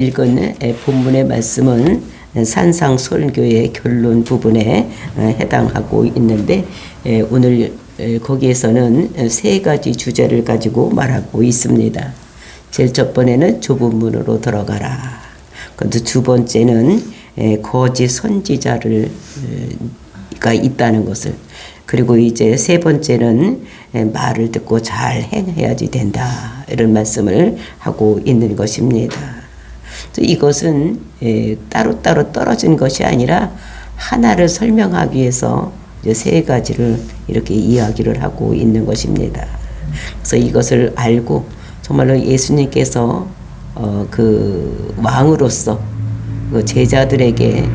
읽은 본문의 말씀은 산상설교의 결론 부분에 해당하고 있는데 오늘 거기에서는 세 가지 주제를 가지고 말하고 있습니다. 제일 첫 번에는 좁은 문으로 들어가라. 그런데 두 번째는 거짓 선지자가 있다는 것을, 그리고 이제 세 번째는 말을 듣고 잘 행해야지 된다, 이런 말씀을 하고 있는 것입니다. 이것은 따로따로 떨어진 것이 아니라 하나를 설명하기 위해서 세 가지를 이렇게 이야기를 하고 있는 것입니다. 그래서 이것을 알고 정말로 예수님께서 그 왕으로서 그 제자들에게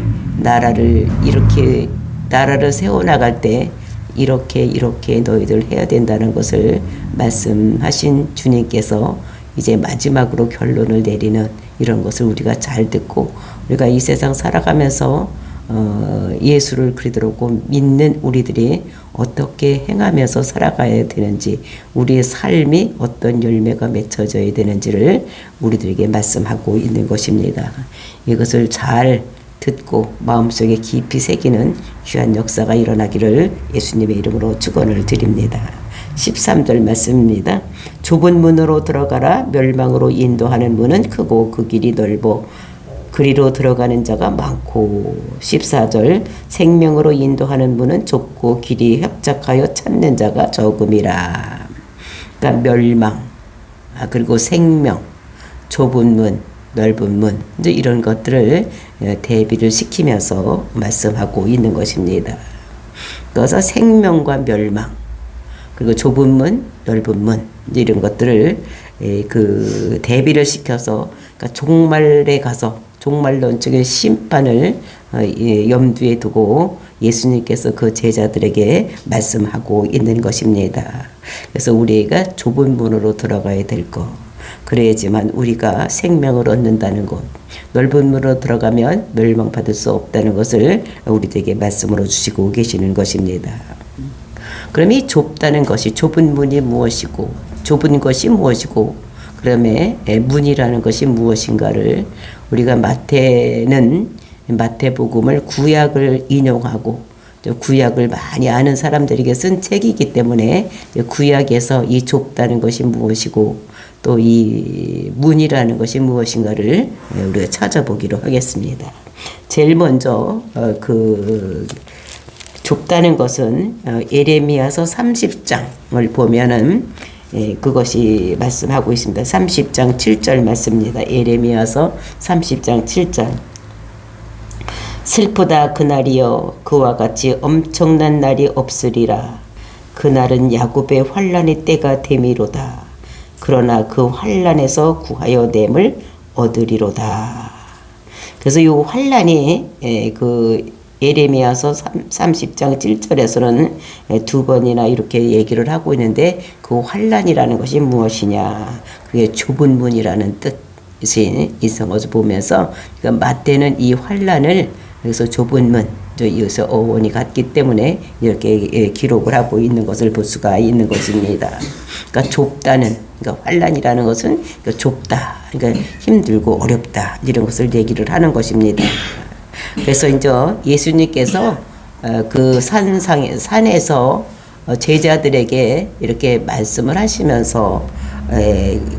나라를 세워나갈 때 이렇게 너희들 해야 된다는 것을 말씀하신 주님께서 이제 마지막으로 결론을 내리는 이런 것을 우리가 잘 듣고, 우리가 이 세상 살아가면서 예수를 그리스도로 믿는 우리들이 어떻게 행하면서 살아가야 되는지, 우리의 삶이 어떤 열매가 맺혀져야 되는지를 우리들에게 말씀하고 있는 것입니다. 이것을 잘 듣고 마음속에 깊이 새기는 귀한 역사가 일어나기를 예수님의 이름으로 축원을 드립니다. 13절 말씀입니다. 좁은 문으로 들어가라. 멸망으로 인도하는 문은 크고 그 길이 넓어 그리로 들어가는 자가 많고. 14절 생명으로 인도하는 문은 좁고 길이 협착하여 찾는 자가 적음이라. 그러니까 멸망, 그리고 생명, 좁은 문, 넓은 문, 이제 이런 것들을 대비를 시키면서 말씀하고 있는 것입니다. 그래서 생명과 멸망, 그리고 좁은 문, 넓은 문, 이런 것들을 그 대비를 시켜서, 그러니까 종말에 가서 종말론적인 심판을 염두에 두고 예수님께서 그 제자들에게 말씀하고 있는 것입니다. 그래서 우리가 좁은 문으로 들어가야 될 것, 그래야지만 우리가 생명을 얻는다는 것, 넓은 문으로 들어가면 멸망받을 수 없다는 것을 우리에게 말씀으로 주시고 계시는 것입니다. 그럼 이 좁다는 것이, 좁은 문이 무엇이고 좁은 것이 무엇이고, 그다음에 문이라는 것이 무엇인가를 우리가 마태복음을 구약을 인용하고 구약을 많이 아는 사람들에게 쓴 책이기 때문에 구약에서 이 좁다는 것이 무엇이고 또 이 문이라는 것이 무엇인가를 우리가 찾아보기로 하겠습니다. 제일 먼저 좁다는 것은 예레미야서 30장을 보면은 그것이 말씀하고 있습니다. 30장 7절 말씀입니다. 예레미야서 30장 7절. 슬프다 그날이여, 그와 같이 엄청난 날이 없으리라. 그날은 야곱의 환난의 때가 됨이로다. 그러나 그 환난에서 구하여 됨을 얻으리로다. 그래서 이 환난이 그 예레미야서 30장 7절에서는 두 번이나 이렇게 얘기를 하고 있는데, 그 환난이라는 것이 무엇이냐, 그게 좁은 문이라는 뜻이 있는 것을 보면서, 그러니까 마태는 이 환난을 여기서 좁은 문, 여기서 어원이 같기 때문에 이렇게 기록을 하고 있는 것을 볼 수가 있는 것입니다. 그러니까 좁다는, 그러니까 환난이라는 것은 좁다, 그러니까 힘들고 어렵다, 이런 것을 얘기를 하는 것입니다. 그래서 이제 예수님께서 그 산에서 제자들에게 이렇게 말씀을 하시면서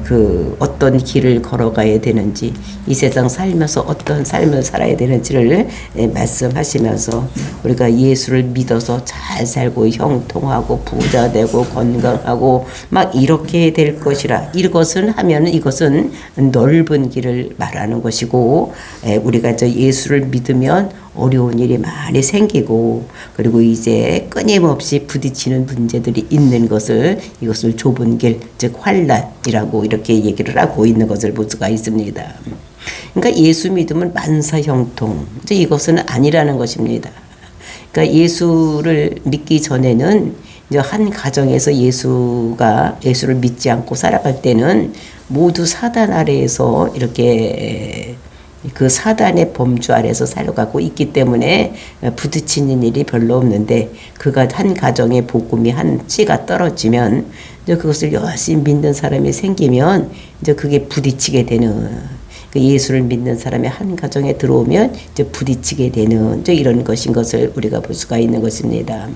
그 어떤 길을 걸어가야 되는지, 이 세상 살면서 어떤 삶을 살아야 되는지를 말씀하시면서, 우리가 예수를 믿어서 잘 살고 형통하고 부자 되고 건강하고 막 이렇게 될 것이라, 이것을 하면 이것은 넓은 길을 말하는 것이고, 우리가 저 예수를 믿으면 어려운 일이 많이 생기고, 그리고 이제 끊임없이 부딪히는 문제들이 있는 것을, 이것을 좁은 길, 즉 환난이라고 이렇게 얘기를 하고 있는 것을 볼 수가 있습니다. 그러니까 예수 믿으면 만사형통, 이것은 아니라는 것입니다. 그러니까 예수를 믿기 전에는 이제 한 가정에서 예수를 믿지 않고 살아갈 때는 모두 사단 아래에서 이렇게 그 사단의 범주 아래서 살아가고 있기 때문에 부딪히는 일이 별로 없는데, 그가 한 가정의 복음이 한 씨가 떨어지면 이제 그것을 열심히 믿는 사람이 생기면 이제 그게 부딪히게 되는, 그 예수를 믿는 사람이 한 가정에 들어오면 이제 부딪히게 되는 이제 이런 것인 것을 우리가 볼 수가 있는 것입니다.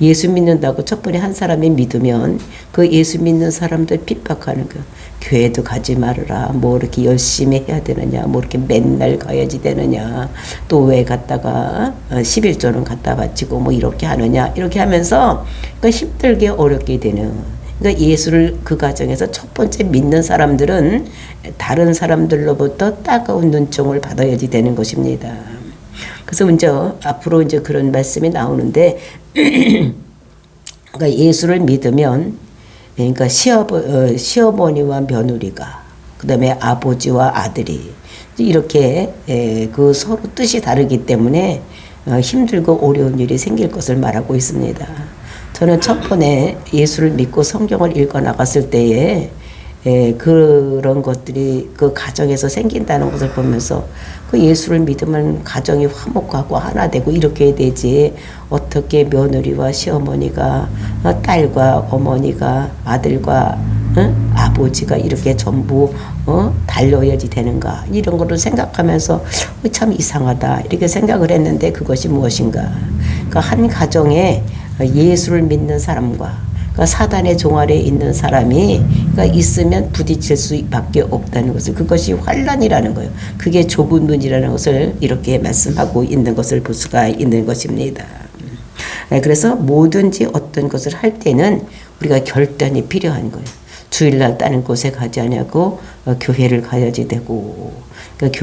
예수 믿는다고 첫 번에 한 사람이 믿으면 그 예수 믿는 사람들 핍박하는 거. 교회도 가지 말아라. 뭐 이렇게 열심히 해야 되느냐. 뭐 이렇게 맨날 가야지 되느냐. 또 왜 갔다가 11조는 갖다 바치고 뭐 이렇게 하느냐. 이렇게 하면서 그러니까 힘들게 어렵게 되는. 그러니까 예수를 그 가정에서 첫 번째 믿는 사람들은 다른 사람들로부터 따가운 눈총을 받아야지 되는 것입니다. 그래서 이제 앞으로 이제 그런 말씀이 나오는데 그러니까 예수를 믿으면 그러니까 시어머니와 며느리가 그다음에 아버지와 아들이 이렇게 그 서로 뜻이 다르기 때문에 힘들고 어려운 일이 생길 것을 말하고 있습니다. 저는 첫 번에 예수를 믿고 성경을 읽어 나갔을 때에 그런 것들이 그 가정에서 생긴다는 것을 보면서 그 예수를 믿으면 가정이 화목하고 하나 되고 이렇게 되지 어떻게 며느리와 시어머니가 딸과 어머니가 아들과 아버지가 이렇게 전부 달려야지 되는가 이런 거를 생각하면서 참 이상하다 이렇게 생각을 했는데 그것이 무엇인가. 그러니까 한 가정에 예수를 믿는 사람과 그러니까 사단의 종 아래에 있는 사람이 그러니까 있으면 부딪힐 수밖에 없다는 것을 그것이 환난이라는 거예요. 그게 좁은 문이라는 것을 이렇게 말씀하고 있는 것을 볼 수가 있는 것입니다. 그래서 뭐든지 어떤 것을 할 때는 우리가 결단이 필요한 거예요. 주일날 다른 곳에 가지 않냐고 교회를 가야지 되고 그러니까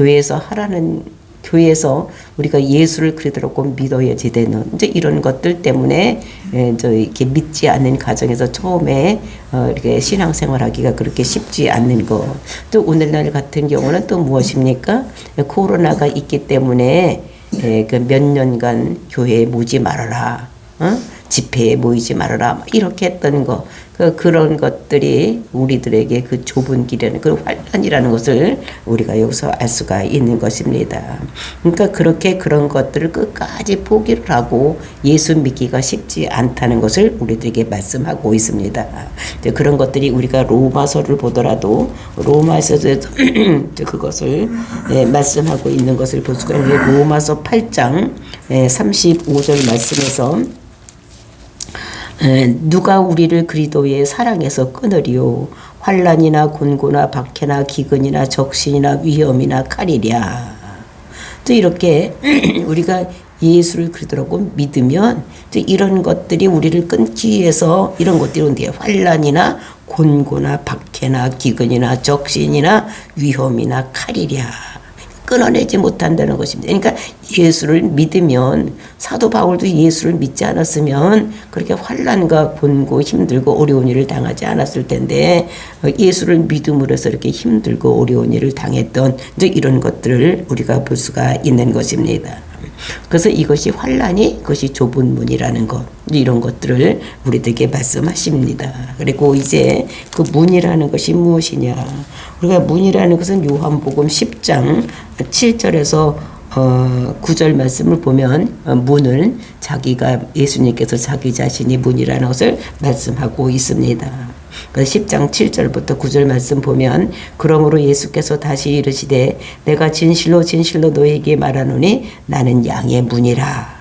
교회에서 우리가 예수를 그리도록 꼭 믿어야지 되는 이제 이런 것들 때문에 이렇게 믿지 않는 가정에서 처음에 이렇게 신앙생활하기가 그렇게 쉽지 않는 거. 또 오늘날 같은 경우는 또 무엇입니까? 코로나가 있기 때문에 그 몇 년간 교회에 모이지 말아라. 집회에 모이지 말아라. 이렇게 했던 거. 그런 것들이 우리들에게 그 좁은 길에는 그 환난이라는 것을 우리가 여기서 알 수가 있는 것입니다. 그러니까 그렇게 그런 것들을 끝까지 포기를 하고 예수 믿기가 쉽지 않다는 것을 우리들에게 말씀하고 있습니다. 이제 그런 것들이 우리가 로마서를 보더라도 로마서에서 그것을 말씀하고 있는 것을 볼 수가 있는데 로마서 8장 35절 말씀에서 누가 우리를 그리스도의 사랑에서 끊으리요 환난이나 곤고나 박해나 기근이나 적신이나 위험이나 칼이랴. 또 이렇게 우리가 예수를 그리스도라고 믿으면 또 이런 것들이 우리를 끊기 위해서 이런 것들이 온대요. 환난이나 곤고나 박해나 기근이나 적신이나 위험이나 칼이랴. 끊어내지 못한다는 것입니다. 그러니까 예수를 믿으면 사도 바울도 예수를 믿지 않았으면 그렇게 환난과 곤고 힘들고 어려운 일을 당하지 않았을 텐데 예수를 믿음으로 해서 이렇게 힘들고 어려운 일을 당했던 이제 이런 것들을 우리가 볼 수가 있는 것입니다. 그래서 이것이 환난이 그것이 좁은 문이라는 것 이런 것들을 우리들에게 말씀하십니다. 그리고 이제 그 문이라는 것이 무엇이냐? 우리가 문이라는 것은 요한복음 10장 7절에서 9절 말씀을 보면 문을 자기가 예수님께서 자기 자신이 문이라는 것을 말씀하고 있습니다. 10장 7절부터 9절 말씀 보면 그러므로 예수께서 다시 이르시되 내가 진실로 진실로 너에게 말하노니 나는 양의 문이라.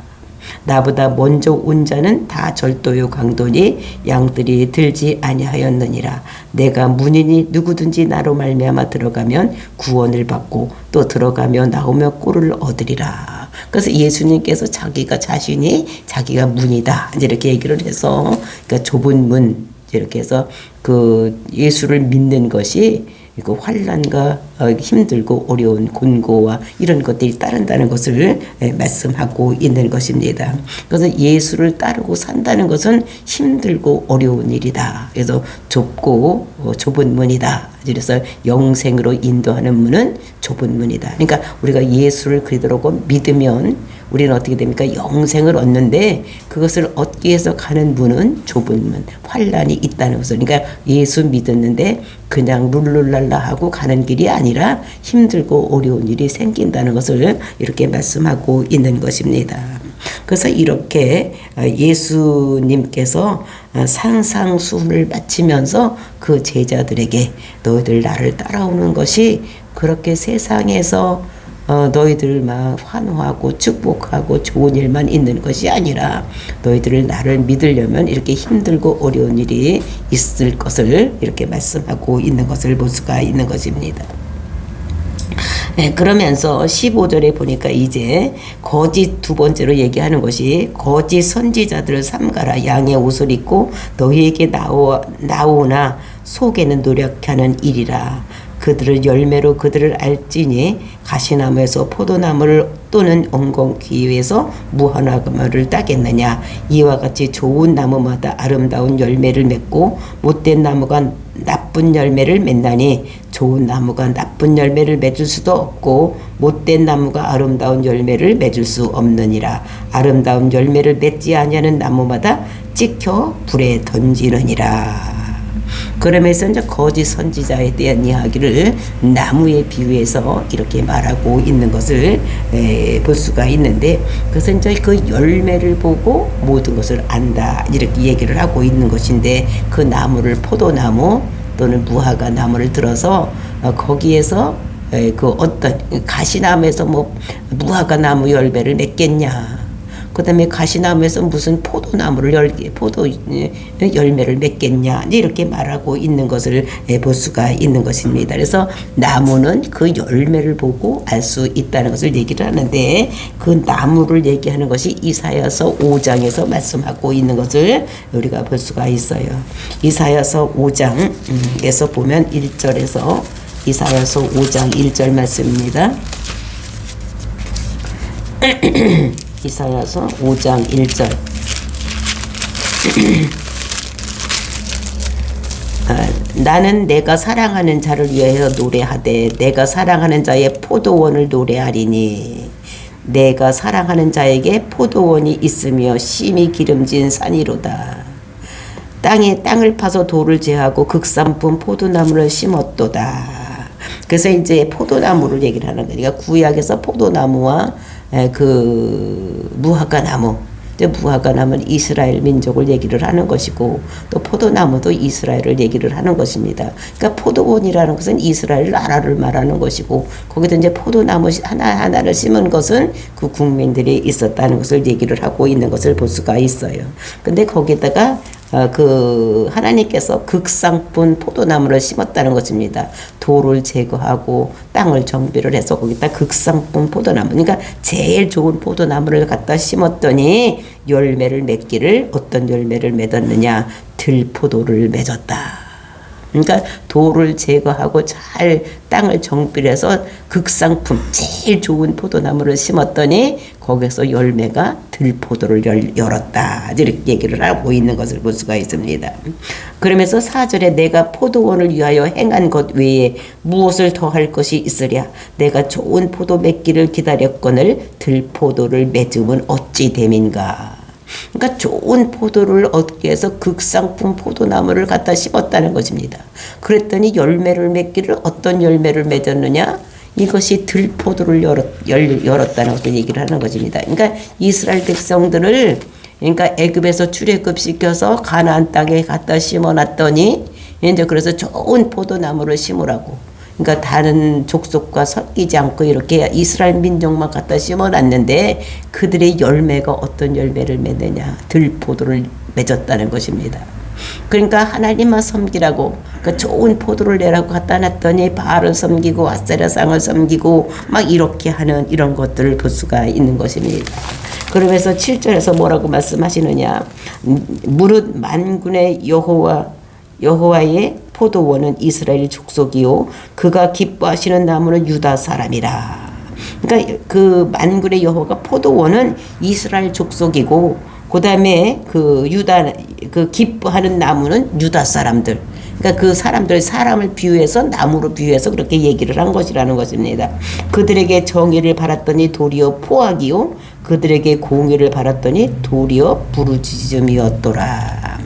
나보다 먼저 온 자는 다 절도요 강도니 양들이 들지 아니하였느니라. 내가 문이니 누구든지 나로 말미암아 들어가면 구원을 받고 또 들어가며 나오며 꼴을 얻으리라. 그래서 예수님께서 자기가 자신이 자기가 문이다 이렇게 얘기를 해서 그러니까 좁은 문 이렇게 해서 그 예수를 믿는 것이 그 환난과 힘들고 어려운 곤고와 이런 것들이 따른다는 것을 말씀하고 있는 것입니다. 그래서 예수를 따르고 산다는 것은 힘들고 어려운 일이다. 그래서 좁고 좁은 문이다. 그래서 영생으로 인도하는 문은 좁은 문이다. 그러니까 우리가 예수를 그리스도로 믿으면 우리는 어떻게 됩니까? 영생을 얻는데 그것을 얻기 위해서 가는 문은 좁은 문, 환난이 있다는 것을. 그러니까 예수 믿었는데 그냥 룰루랄라 하고 가는 길이 아니라 힘들고 어려운 일이 생긴다는 것을 이렇게 말씀하고 있는 것입니다. 그래서 이렇게 예수님께서 산상수훈을 마치면서 그 제자들에게 너희들 나를 따라오는 것이 그렇게 세상에서 너희들 막 환호하고 축복하고 좋은 일만 있는 것이 아니라 너희들을 나를 믿으려면 이렇게 힘들고 어려운 일이 있을 것을 이렇게 말씀하고 있는 것을 볼 수가 있는 것입니다. 네, 그러면서 15절에 보니까 이제 거짓 두 번째로 얘기하는 것이 거짓 선지자들을 삼가라. 양의 옷을 입고 너희에게 나오나 속에는 노력하는 일이라. 그들을 열매로 그들을 알지니 가시나무에서 포도나무를 또는 엉겅퀴에서 무화과나무를 따겠느냐. 이와 같이 좋은 나무마다 아름다운 열매를 맺고 못된 나무가 나쁜 열매를 맺나니 좋은 나무가 나쁜 열매를 맺을 수도 없고 못된 나무가 아름다운 열매를 맺을 수 없느니라. 아름다운 열매를 맺지 아니하는 나무마다 찍혀 불에 던지느니라. 그러면서 이제 거짓 선지자에 대한 이야기를 나무에 비유해서 이렇게 말하고 있는 것을 볼 수가 있는데, 그래서 이제 그 열매를 보고 모든 것을 안다 이렇게 얘기를 하고 있는 것인데, 그 나무를 포도나무 또는 무화과 나무를 들어서 거기에서 그 어떤 가시나무에서 뭐 무화과 나무 열매를 맺겠냐, 그 다음에 가시나무에서 무슨 포도 열매를 맺겠냐, 이렇게 말하고 있는 것을 볼 수가 있는 것입니다. 그래서 나무는 그 열매를 보고 알 수 있다는 것을 얘기를 하는데, 그 나무를 얘기하는 것이 이사야서 5장에서 말씀하고 있는 것을 우리가 볼 수가 있어요. 이사야서 5장에서 보면 1절에서 이사야서 5장 1절 말씀입니다. 이사야서 5장 1절. 나는 내가 사랑하는 자를 위하여 노래하되 내가 사랑하는 자의 포도원을 노래하리니, 내가 사랑하는 자에게 포도원이 있으며 심히 기름진 산이로다. 땅을 파서 돌을 제하고 극산품 포도나무를 심었도다. 그래서 이제 포도나무를 얘기를 하는 거니까 구약에서 포도나무와 그 무화과 나무, 무화과 나무는 이스라엘 민족을 얘기를 하는 것이고, 또 포도나무도 이스라엘을 얘기를 하는 것입니다. 그러니까 포도원이라는 것은 이스라엘 나라를 말하는 것이고, 거기도 이제 포도나무 하나하나를 심은 것은 그 국민들이 있었다는 것을 얘기를 하고 있는 것을 볼 수가 있어요. 근데 거기다가 그 하나님께서 극상품 포도나무를 심었다는 것입니다. 돌을 제거하고 땅을 정비를 해서 거기다 극상품 포도나무, 그러니까 제일 좋은 포도나무를 갖다 심었더니 열매를 맺기를, 어떤 열매를 맺었느냐, 들포도를 맺었다. 그러니까 돌을 제거하고 잘 땅을 정비를 해서 극상품 제일 좋은 포도나무를 심었더니 거기서 열매가 들포도를 열었다, 이렇게 얘기를 하고 있는 것을 볼 수가 있습니다. 그러면서 4절에 내가 포도원을 위하여 행한 것 외에 무엇을 더할 것이 있으랴. 내가 좋은 포도 맺기를 기다렸거늘 들포도를 맺음은 어찌 됨인가. 그러니까 좋은 포도를 얻기 위해서 극상품 포도나무를 갖다 심었다는 것입니다. 그랬더니 열매를 맺기를, 어떤 열매를 맺었느냐, 이것이 들포도를 열었다는 것을 얘기를 하는 것입니다. 그러니까 이스라엘 백성들을, 그러니까 애굽에서 출애굽시켜서 가나안 땅에 갖다 심어놨더니 이제 그래서 좋은 포도나무를 심으라고, 그러니까 다른 족속과 섞이지 않고 이렇게 이스라엘 민족만 갖다 심어놨는데 그들의 열매가 어떤 열매를 맺느냐, 들포도를 맺었다는 것입니다. 그러니까 하나님만 섬기라고, 그러니까 좋은 포도를 내라고 갖다 놨더니 바알을 섬기고 아세라상을 섬기고 막 이렇게 하는 이런 것들을 볼 수가 있는 것입니다. 그러면서 7절에서 뭐라고 말씀하시느냐, 무릇 만군의 여호와의 포도원은 이스라엘 족속이요 그가 기뻐하시는 나무는 유다 사람이라. 그러니까 그 만군의 여호와가 포도원은 이스라엘 족속이고, 그 다음에 그 유다, 그 기뻐하는 나무는 유다 사람들. 그러니까 그 사람을 비유해서, 나무로 비유해서 그렇게 얘기를 한 것이라는 것입니다. 그들에게 정의를 바랐더니 도리어 포악이요 그들에게 공의를 바랐더니 도리어 부르짖음이었더라.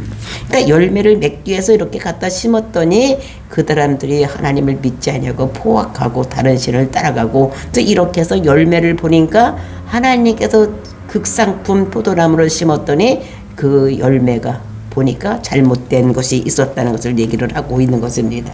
그러니까 열매를 맺기 위해서 이렇게 갖다 심었더니 그 사람들이 하나님을 믿지 않냐고 포악하고 다른 신을 따라가고, 또 이렇게 해서 열매를 보니까 하나님께서 극상품 포도나무를 심었더니 그 열매가 보니까 잘못된 것이 있었다는 것을 얘기를 하고 있는 것입니다.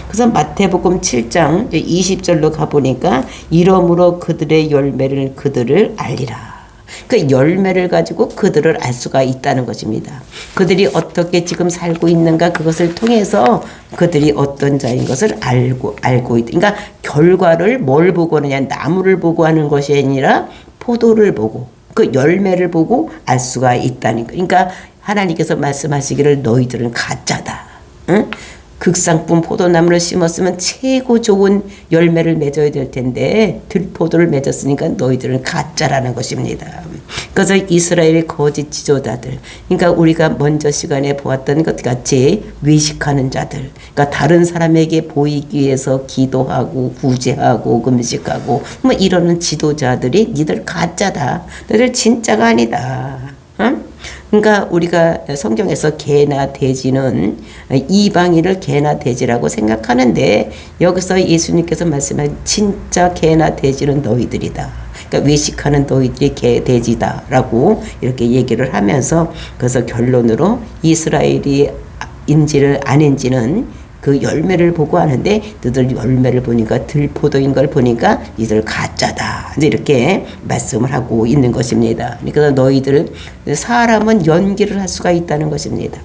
그래서 마태복음 7장 20절로 가보니까 이러므로 그들의 열매를 그들을 알리라. 그 열매를 가지고 그들을 알 수가 있다는 것입니다. 그들이 어떻게 지금 살고 있는가 그것을 통해서 그들이 어떤 자인 것을 알고 있다. 그러니까 결과를 뭘 보고 하느냐, 나무를 보고 하는 것이 아니라 포도를 보고 그 열매를 보고 알 수가 있다는 거. 그러니까 하나님께서 말씀하시기를 너희들은 가짜다. 응? 극상품 포도나무를 심었으면 최고 좋은 열매를 맺어야 될 텐데 들포도를 맺었으니까 너희들은 가짜라는 것입니다. 그래서 이스라엘의 거짓 지도자들, 그러니까 우리가 먼저 시간에 보았던 것 같이 외식하는 자들, 그러니까 다른 사람에게 보이기 위해서 기도하고 구제하고 금식하고 뭐 이러는 지도자들이 니들 가짜다, 너희들 진짜가 아니다. 응? 그러니까 우리가 성경에서 개나 돼지는 이방인을 개나 돼지라고 생각하는데 여기서 예수님께서 말씀한 진짜 개나 돼지는 너희들이다. 그러니까 외식하는 너희들이 개 돼지다라고 이렇게 얘기를 하면서 그래서 결론으로 이스라엘이 인지를 아닌지는 그 열매를 보고 하는데 너희들 열매를 보니까 들포도인 걸 보니까 이들 가짜다. 이렇게 말씀을 하고 있는 것입니다. 그러니까 너희들 사람은 연기를 할 수가 있다는 것입니다.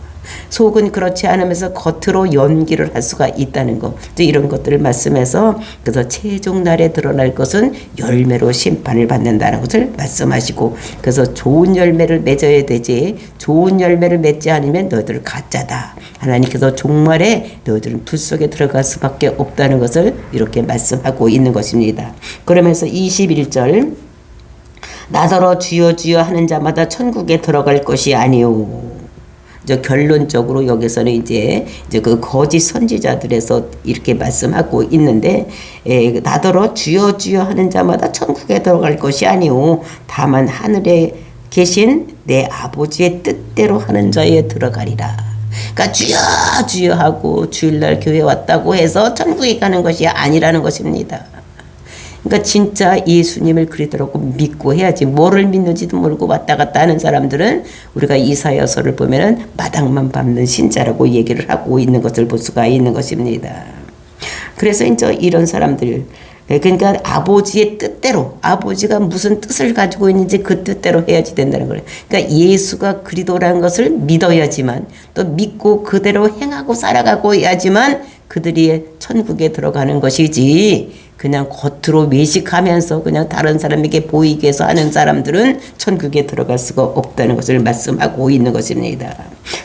속은 그렇지 않으면서 겉으로 연기를 할 수가 있다는 것, 이런 것들을 말씀해서 그래서 최종 날에 드러날 것은 열매로 심판을 받는다는 것을 말씀하시고 그래서 좋은 열매를 맺어야 되지 좋은 열매를 맺지 않으면 너희들 가짜다. 하나님께서 종말에 너희들은 불 속에 들어갈 수밖에 없다는 것을 이렇게 말씀하고 있는 것입니다. 그러면서 21절 나더러 주여 주여 하는 자마다 천국에 들어갈 것이 아니오. 결론적으로 여기서는 이제 그 거짓 선지자들에서 이렇게 말씀하고 있는데 나더러 주여 주여 하는 자마다 천국에 들어갈 것이 아니오 다만 하늘에 계신 내 아버지의 뜻대로 하는 자에 들어가리라. 그러니까 주여 주여 하고 주일날 교회 왔다고 해서 천국에 가는 것이 아니라는 것입니다. 그러니까 진짜 예수님을 그리스도라고 믿고 해야지. 뭐를 믿는지도 모르고 왔다 갔다 하는 사람들은 우리가 이사야서를 보면은 마당만 밟는 신자라고 얘기를 하고 있는 것을 볼 수가 있는 것입니다. 그래서 이제 이런 사람들, 그러니까 아버지의 뜻대로, 아버지가 무슨 뜻을 가지고 있는지 그 뜻대로 해야지 된다는 거예요. 그러니까 예수가 그리스도라는 것을 믿어야지만 또 믿고 그대로 행하고 살아가고 해야지만 그들이 천국에 들어가는 것이지 그냥 겉으로 외식하면서 그냥 다른 사람에게 보이기 위해서 하는 사람들은 천국에 들어갈 수가 없다는 것을 말씀하고 있는 것입니다.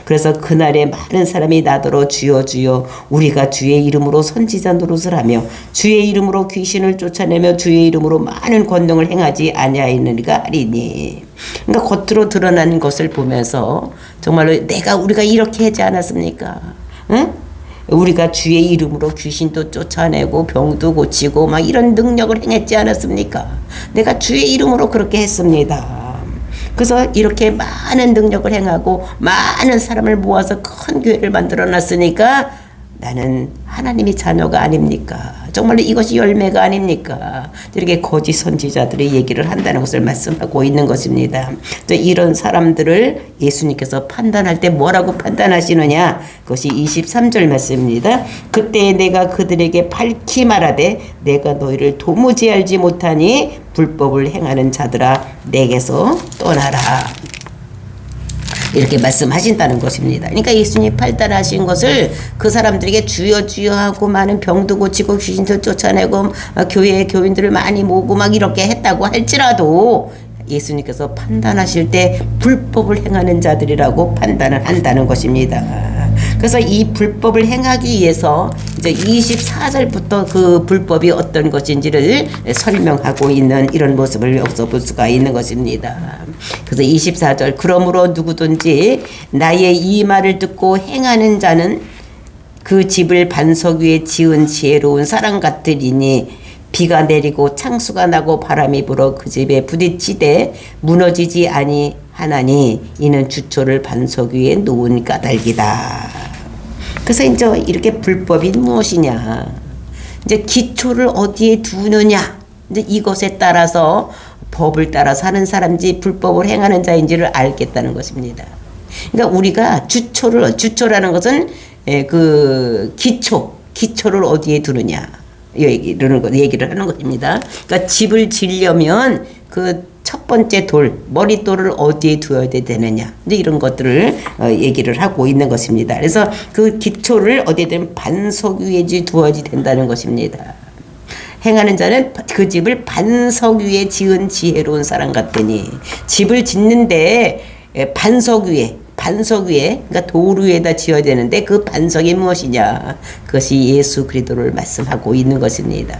그래서 그날에 많은 사람이 나더러 주여 주여 우리가 주의 이름으로 선지자 노릇을 하며 주의 이름으로 귀신을 쫓아내며 주의 이름으로 많은 권능을 행하지 아니하였느니가 하리니. 그러니까 겉으로 드러난 것을 보면서 정말로 우리가 이렇게 하지 않았습니까? 응? 우리가 주의 이름으로 귀신도 쫓아내고 병도 고치고 막 이런 능력을 행했지 않았습니까? 내가 주의 이름으로 그렇게 했습니다. 그래서 이렇게 많은 능력을 행하고 많은 사람을 모아서 큰 교회를 만들어 놨으니까 나는 하나님의 자녀가 아닙니까? 정말로 이것이 열매가 아닙니까? 이렇게 거짓 선지자들이 얘기를 한다는 것을 말씀하고 있는 것입니다. 또 이런 사람들을 예수님께서 판단할 때 뭐라고 판단하시느냐? 그것이 23절 말씀입니다. 그때 내가 그들에게 밝히 말하되 내가 너희를 도무지 알지 못하니 불법을 행하는 자들아 내게서 떠나라. 이렇게 말씀하신다는 것입니다. 그러니까 예수님이 판단하신 것을 그 사람들에게 주여 주여 하고 많은 병도 고치고 귀신도 쫓아내고 교회에 교인들을 많이 모으고 막 이렇게 했다고 할지라도 예수님께서 판단하실 때 불법을 행하는 자들이라고 판단을 한다는 것입니다. 그래서 이 불법을 행하기 위해서 이제 24절부터 그 불법이 어떤 것인지를 설명하고 있는 이런 모습을 여기서 볼 수가 있는 것입니다. 그래서 24절 그러므로 누구든지 나의 이 말을 듣고 행하는 자는 그 집을 반석 위에 지은 지혜로운 사람 같으리니 비가 내리고 창수가 나고 바람이 불어 그 집에 부딪히되 무너지지 아니하나니 이는 주초를 반석 위에 놓은 까닭이다. 그래서 이제 이렇게 불법이 무엇이냐? 이제 기초를 어디에 두느냐? 이제 이것에 따라서 법을 따라서 하는 사람인지 불법을 행하는 자인지를 알겠다는 것입니다. 그러니까 우리가 주초라는 것은 그 기초를 어디에 두느냐 얘기를 하는 것입니다. 그러니까 집을 지려면 그 첫 번째 머릿돌을 어디에 두어야 되느냐 이제 이런 것들을 얘기를 하고 있는 것입니다. 그래서 그 기초를 어디에든 반석 위에 두어야 된다는 것입니다. 행하는 자는 그 집을 반석 위에 지은 지혜로운 사람 같으니 집을 짓는데 반석 위에 그러니까 돌 위에다 지어야 되는데 그 반석이 무엇이냐? 그것이 예수 그리스도를 말씀하고 있는 것입니다.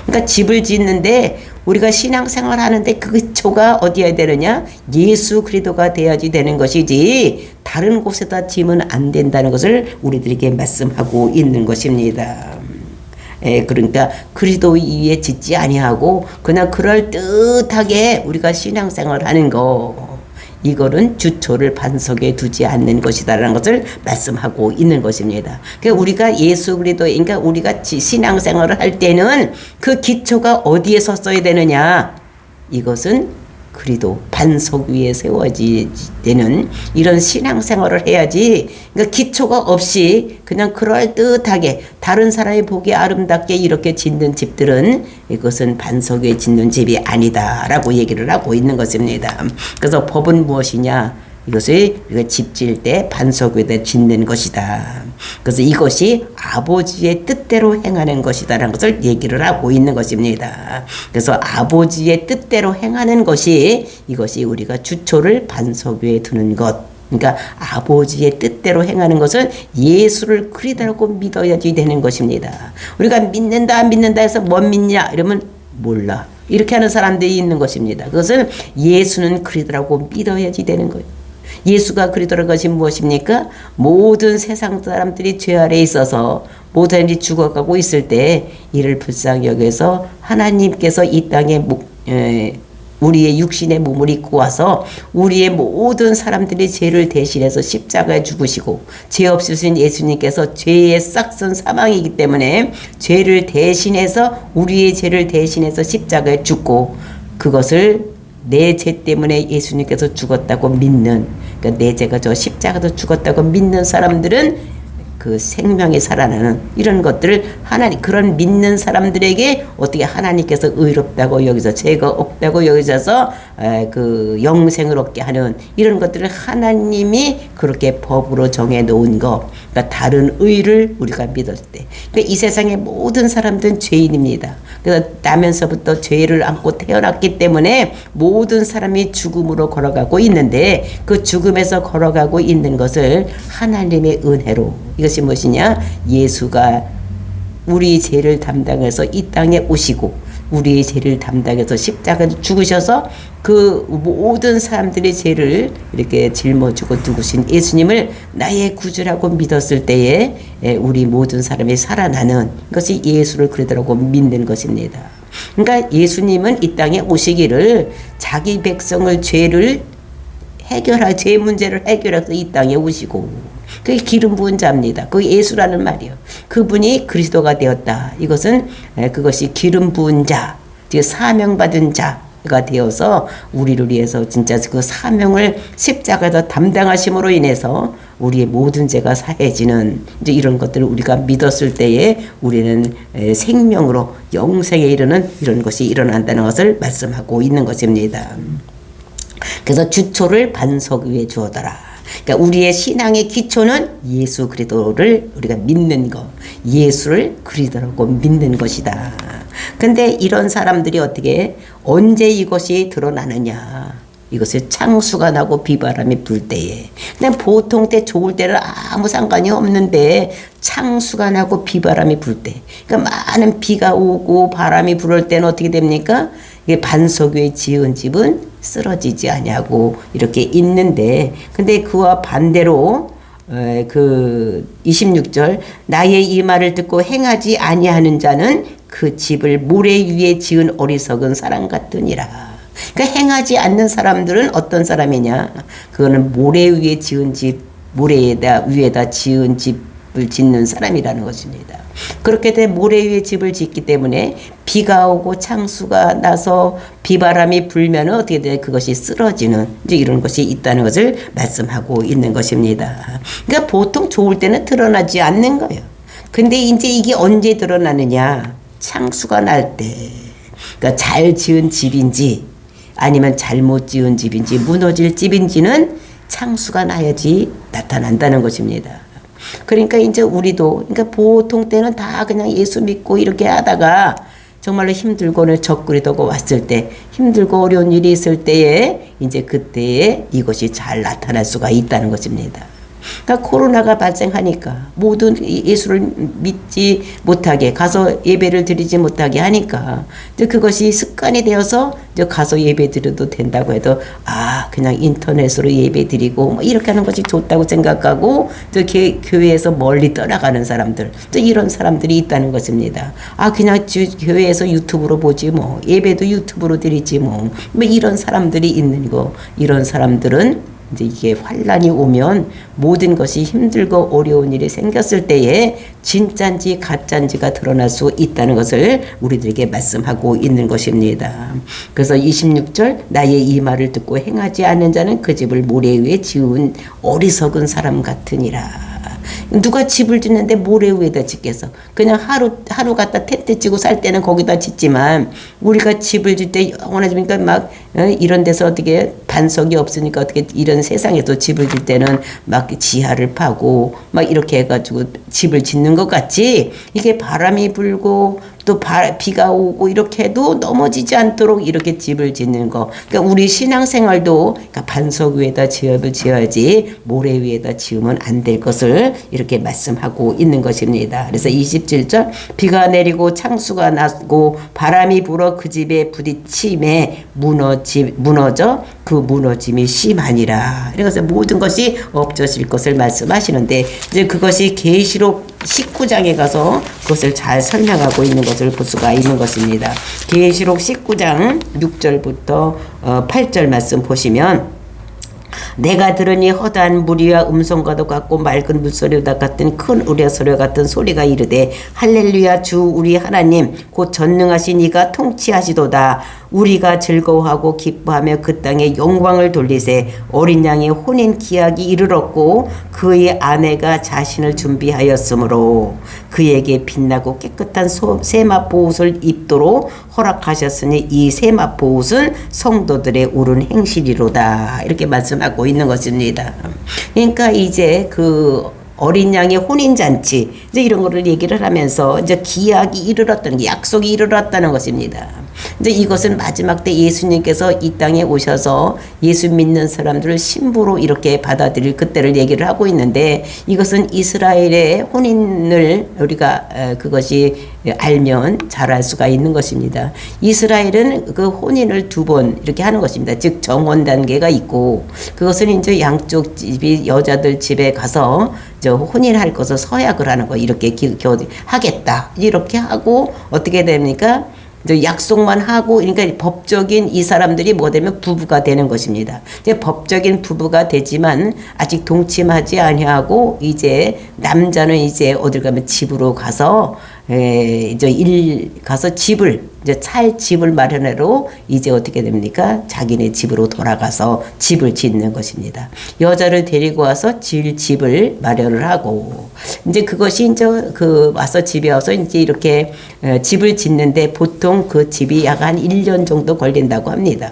그러니까 집을 짓는데 우리가 신앙생활 하는데 그 기초가 어디야 되느냐? 예수 그리스도가 돼야지 되는 것이지 다른 곳에다 지으면 안 된다는 것을 우리들에게 말씀하고 있는 것입니다. 그러니까 그리스도 위에 짓지 아니하고 그냥 그럴듯하게 우리가 신앙생활 하는 거 이거는 주초를 반석에 두지 않는 것이다라는 것을 말씀하고 있는 것입니다. 그러니까 우리가 예수 그리스도, 그러니까 우리가 신앙생활을 할 때는 그 기초가 어디에 섰어야 되느냐? 이것은 그리도 반석 위에 세워지는 이런 신앙생활을 해야지. 그러니까 기초가 없이 그냥 그럴듯하게 다른 사람이 보기 아름답게 이렇게 짓는 집들은 이것은 반석 위에 짓는 집이 아니다라고 얘기를 하고 있는 것입니다. 그래서 법은 무엇이냐? 이것을 우리가 집 지을 때 반석 위에다 짓는 것이다. 그래서 이것이 아버지의 뜻대로 행하는 것이다라는 것을 얘기를 하고 있는 것입니다. 그래서 아버지의 뜻대로 행하는 것이 이것이 우리가 주초를 반석 위에 두는 것. 그러니까 아버지의 뜻대로 행하는 것은 예수를 그리스도라고 믿어야지 되는 것입니다. 우리가 믿는다 해서 뭐 믿냐 이러면 몰라. 이렇게 하는 사람들이 있는 것입니다. 그것은 예수는 그리스도라고 믿어야지 되는 거예요. 예수가 그리스도라는 것이 무엇입니까? 모든 세상 사람들이 죄 아래에 있어서 모든 사람이 죽어가고 있을 때 이를 불쌍히 여겨서 하나님께서 이 땅에 우리의 육신의 몸을 입고 와서 우리의 모든 사람들의 죄를 대신해서 십자가에 죽으시고 죄 없으신 예수님께서 죄의 싹선 사망이기 때문에 죄를 대신해서 우리의 죄를 대신해서 십자가에 죽고 그것을 내 죄 때문에 예수님께서 죽었다고 믿는, 그러니까 내 죄가 저 십자가도 죽었다고 믿는 사람들은 그 생명이 살아나는 이런 것들을 하나님, 그런 믿는 사람들에게 어떻게 하나님께서 의롭다고 여기서 죄가 없다고 여기서 그 영생을 얻게 하는 이런 것들을 하나님이 그렇게 법으로 정해 놓은 거, 그러니까 다른 의를 우리가 믿을 때, 그러니까 이 세상의 모든 사람들은 죄인입니다. 그래서 나면서부터 죄를 안고 태어났기 때문에 모든 사람이 죽음으로 걸어가고 있는데 그 죽음에서 걸어가고 있는 것을 하나님의 은혜로, 이것이 무엇이냐? 예수가 우리 죄를 담당해서 이 땅에 오시고 우리의 죄를 담당해서 십자가에 죽으셔서 그 모든 사람들의 죄를 이렇게 짊어지고 두신 예수님을 나의 구주라고 믿었을 때에 우리 모든 사람이 살아나는 것이 예수를 그러더라고 믿는 것입니다. 그러니까 예수님은 이 땅에 오시기를 자기 백성을 죄 문제를 해결해서 이 땅에 오시고 그게 기름 부은 자입니다. 그 예수라는 말이요. 그분이 그리스도가 되었다. 이것은 그것이 기름 부은 자, 사명받은 자가 되어서 우리를 위해서 진짜 그 사명을 십자가에서 담당하심으로 인해서 우리의 모든 죄가 사해지는 이제 이런 것들을 우리가 믿었을 때에 우리는 생명으로 영생에 이르는 이런 것이 일어난다는 것을 말씀하고 있는 것입니다. 그래서 주초를 반석 위에 주어더라. 그러니까 우리의 신앙의 기초는 예수 그리스도를 우리가 믿는 것, 예수를 그리스도라고 믿는 것이다. 근데 이런 사람들이 어떻게 언제 이것이 드러나느냐? 이것을 창수가 나고 비바람이 불 때에. 그냥 보통 때 좋을 때는 아무 상관이 없는데 창수가 나고 비바람이 불 때, 그러니까 많은 비가 오고 바람이 불을 때는 어떻게 됩니까? 이게 반석 위에 지은 집은 쓰러지지 아니하고 이렇게 있는데, 근데 그와 반대로 그 26절 나의 이 말을 듣고 행하지 아니하는 자는 그 집을 모래 위에 지은 어리석은 사람 같으니라. 그러니까 행하지 않는 사람들은 어떤 사람이냐? 그거는 모래 위에 지은 집, 모래에다 위에다 지은 집을 짓는 사람이라는 것입니다. 그렇게 돼 모래 위에 집을 짓기 때문에 비가 오고 창수가 나서 비바람이 불면 어떻게 돼? 그것이 쓰러지는 이제 이런 것이 있다는 것을 말씀하고 있는 것입니다. 그러니까 보통 좋을 때는 드러나지 않는 거예요. 근데 이제 이게 언제 드러나느냐? 창수가 날 때. 그러니까 잘 지은 집인지 아니면 잘못 지은 집인지 무너질 집인지는 창수가 나야지 나타난다는 것입니다. 그러니까 이제 우리도 그러니까 보통 때는 다 그냥 예수 믿고 이렇게 하다가 정말로 힘들고는 적그리도고 왔을 때 힘들고 어려운 일이 있을 때에 이제 그때에 이것이 잘 나타날 수가 있다는 것입니다. 그러니까 코로나가 발생하니까 모든 예수를 믿지 못하게 가서 예배를 드리지 못하게 하니까 이제 그것이 습관이 되어서 이제 가서 예배 드려도 된다고 해도 그냥 인터넷으로 예배 드리고 뭐 이렇게 하는 것이 좋다고 생각하고 이제 교회에서 멀리 떠나가는 사람들 이제 이런 사람들이 있다는 것입니다. 그냥 교회에서 유튜브로 보지 뭐 예배도 유튜브로 드리지 뭐 이런 사람들이 있는 거 이런 사람들은 이제 이게 환란이 오면 모든 것이 힘들고 어려운 일이 생겼을 때에 진짠지 가짠지가 드러날 수 있다는 것을 우리들에게 말씀하고 있는 것입니다. 그래서 26절 나의 이 말을 듣고 행하지 않는 자는 그 집을 모래 위에 지은 어리석은 사람 같으니라. 누가 집을 짓는데 모래 위에다 짓겠어. 그냥 하루 갖다 텐트 치고 살 때는 거기다 짓지만 우리가 집을 짓 때 원하지니까 막 이런 데서 어떻게 반석이 없으니까 어떻게 이런 세상에도 집을 짓 때는 막 지하를 파고 막 이렇게 해가지고 집을 짓는 것 같지. 이게 바람이 불고 또 비가 오고 이렇게 해도 넘어지지 않도록 이렇게 집을 짓는 거. 그러니까 우리 신앙생활도 그러니까 반석 위에다 집을 지어야지 모래 위에다 지으면 안 될 것을 이렇게 말씀하고 있는 것입니다. 그래서 27절 비가 내리고 창수가 나고 바람이 불어 그 집에 부딪힘에 무너져 그 무너짐이 심하니라. 그래서 모든 것이 없어질 것을 말씀하시는데 이제 그것이 계시록 19장에 가서 그것을 잘 설명하고 있는 것을 볼 수가 있는 것입니다. 계시록 19장 6절부터 8절 말씀 보시면 내가 들으니 허다한 무리와 음성과도 같고 맑은 물소리와 같은 큰 우레소리 같은 소리가 이르되 할렐루야 주 우리 하나님 곧 전능하신 이가 통치하시도다. 우리가 즐거워하고 기뻐하며 그 땅에 영광을 돌리세. 어린 양의 혼인 기약이 이르렀고 그의 아내가 자신을 준비하였으므로 그에게 빛나고 깨끗한 세마포옷을 입도록 허락하셨으니 이 세마포옷은 성도들의 옳은 행실이로다. 이렇게 말씀하고 있는 것입니다. 그러니까 이제 그 어린 양의 혼인잔치 이제 이런 거를 얘기를 하면서 이제 기약이 이르렀다는 게 약속이 이르렀다는 것입니다. 이제 이것은 마지막 때 예수님께서 이 땅에 오셔서 예수 믿는 사람들을 신부로 이렇게 받아들일 그때를 얘기를 하고 있는데 이것은 이스라엘의 혼인을 우리가 그것이 알면 잘 알 수가 있는 것입니다. 이스라엘은 그 혼인을 2번 이렇게 하는 것입니다. 즉 정혼 단계가 있고 그것은 이제 양쪽 집이 여자들 집에 가서 혼인할 것을 서약을 하는 거 이렇게 하겠다 이렇게 하고 어떻게 됩니까? 약속만 하고 그러니까 법적인 이 사람들이 뭐 되면 부부가 되는 것입니다. 이제 법적인 부부가 되지만 아직 동침하지 아니하고 이제 남자는 이제 어딜 가면 집으로 가서 이제 가서 집을 이제 살 집을 마련하러 이제 어떻게 됩니까? 자기네 집으로 돌아가서 집을 짓는 것입니다. 여자를 데리고 와서 집을 마련을 하고 이제 그것이 이제 와서 집에 와서 이제 이렇게 집을 짓는데 보통 그 집이 약 한 1년 정도 걸린다고 합니다.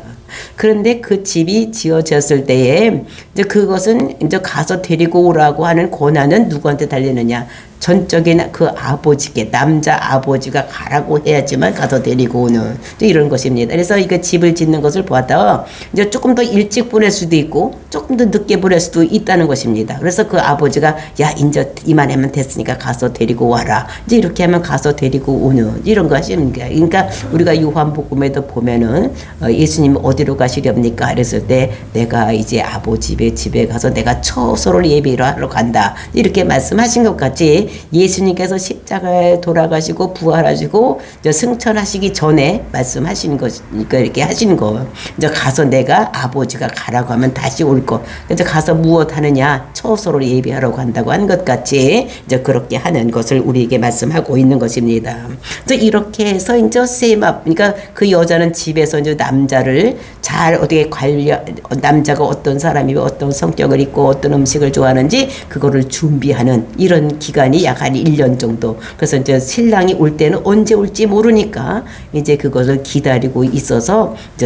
그런데 그 집이 지어졌을 때에 이제 그것은 이제 가서 데리고 오라고 하는 권한은 누구한테 달리느냐? 전적인 그 아버지께 남자 아버지가 가라고 해야지만 가서 데리고 오는 이런 것입니다. 그래서 이거 집을 짓는 것을 보았다 이제 조금 더 일찍 보낼 수도 있고 조금 더 늦게 보낼 수도 있다는 것입니다. 그래서 그 아버지가 야 이제 이만하면 됐으니까 가서 데리고 와라. 이제 이렇게 하면 가서 데리고 오는 이런 것입니다. 그러니까 우리가 요한복음에도 보면은 예수님 어디로 가시렵니까? 그랬을 때 내가 이제 아버지 집에 가서 내가 처소를 예비를 하러 간다. 이렇게 말씀하신 것 같이 예수님께서 십자가에 돌아가시고 부활하시고 이제 승천하시기 전에 말씀하시는 것이니까 이렇게 하시는 거. 이제 가서 내가 아버지가 가라고 하면 다시 올 거. 이제 가서 무엇 하느냐? 처소를 예비하라고 한다고 한 것 같이 이제 그렇게 하는 것을 우리에게 말씀하고 있는 것입니다. 그래서 이렇게 해서 이제 그러니까 그 여자는 집에서 이제 남자를 잘 어떻게 남자가 어떤 사람이고 어떤 성격을 있고 어떤 음식을 좋아하는지 그거를 준비하는 이런 기간이 약 한 1년 정도. 그래서 이제 신랑이 올 때는 언제 올지 모르니까 이제 그것을 기다리고 있어서 이제